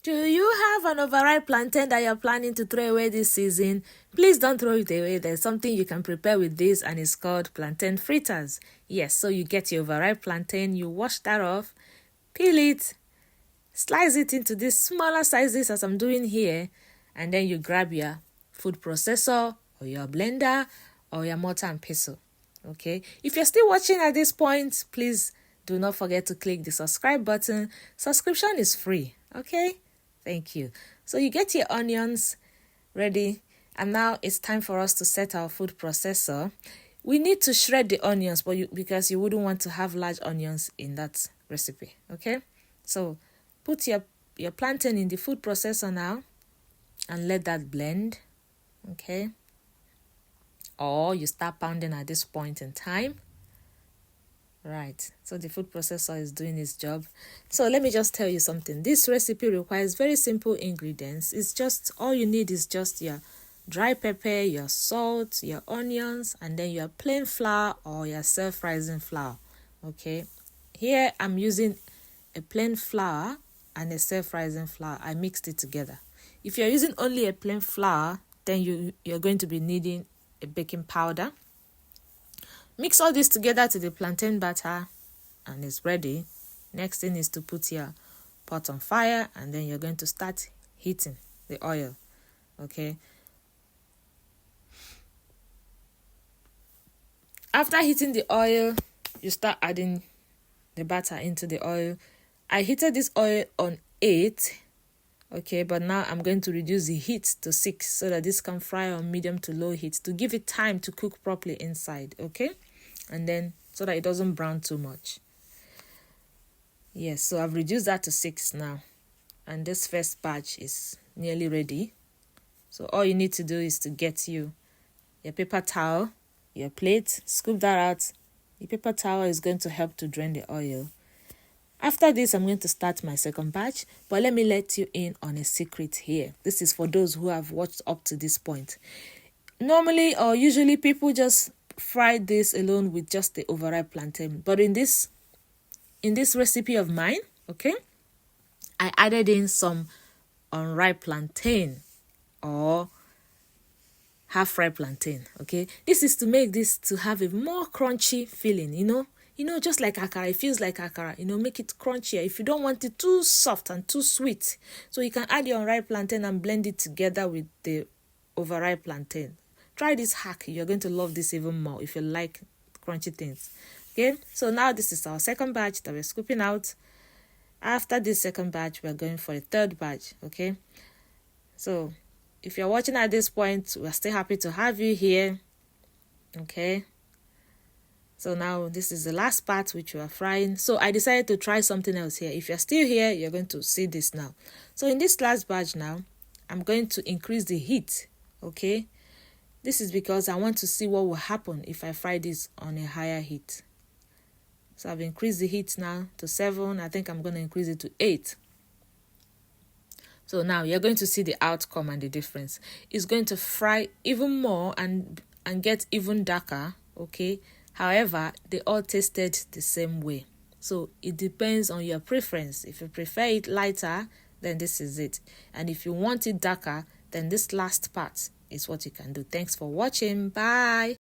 Do you have an overripe plantain that you're planning to throw away this season? Please don't throw it away. There's something you can prepare with this, and it's called plantain fritters. Yes, so you get your overripe plantain, you wash that off, peel it, slice it into these smaller sizes as I'm doing here, and then you grab your food processor or your blender or your mortar and pestle. Okay, if you're still watching at this point, please do not forget to click the subscribe button. Subscription is free. Okay, thank you. So you get your onions ready, and now it's time for us to set our food processor. We need to shred the onions, because you wouldn't want to have large onions in that recipe. Okay, so put your plantain in the food processor now and let that blend. Okay, or you start pounding at this point in time. Right, so the food processor is doing its job. So let me just tell you something. This recipe requires very simple ingredients. It's just, all you need is just your dry pepper, your salt, your onions, and then your plain flour or your self-rising flour. Okay, here I'm using a plain flour and a self-rising flour. I mixed it together. If you're using only a plain flour, then you're going to be needing a baking powder. Mix all this together to the plantain batter and it's ready. Next thing is to put your pot on fire, and then you're going to start heating the oil. Okay. After heating the oil, you start adding the batter into the oil. I heated this oil on 8. Okay, but now I'm going to reduce the heat to 6 so that this can fry on medium to low heat to give it time to cook properly inside. Okay, and then so that it doesn't brown too much. Yes, so I've reduced that to 6 now, and this first batch is nearly ready. So all you need to do is to get you your paper towel, your plate, scoop that out. The paper towel is going to help to drain the oil. After this, I'm going to start my second batch, but let me let you in on a secret here. This is for those who have watched up to this point. Normally or usually people just fry this alone with just the overripe plantain, but in this recipe of mine, okay, I added in some unripe plantain or half-ripe plantain. Okay, this is to make this to have a more crunchy feeling, just like akara. It feels like akara, make it crunchier. If you don't want it too soft and too sweet, so you can add your unripe plantain and blend it together with the overripe plantain. Try this hack. You're going to love this even more if you like crunchy things. Okay, so now this is our second batch that we're scooping out. After this second batch, we're going for a third batch. Okay, so if you're watching at this point, we're still happy to have you here. Okay, so now this is the last part which we are frying. So I decided to try something else here. If you're still here, you're going to see this now. So in this last batch now, I'm going to increase the heat. Okay, this is because I want to see what will happen if I fry this on a higher heat. So I've increased the heat now to 7. I think I'm going to increase it to 8. So now you're going to see the outcome and the difference. It's going to fry even more and get even darker. Okay, however, they all tasted the same way. So it depends on your preference. If you prefer it lighter, then this is it. And if you want it darker, then this last part is what you can do. Thanks for watching. Bye.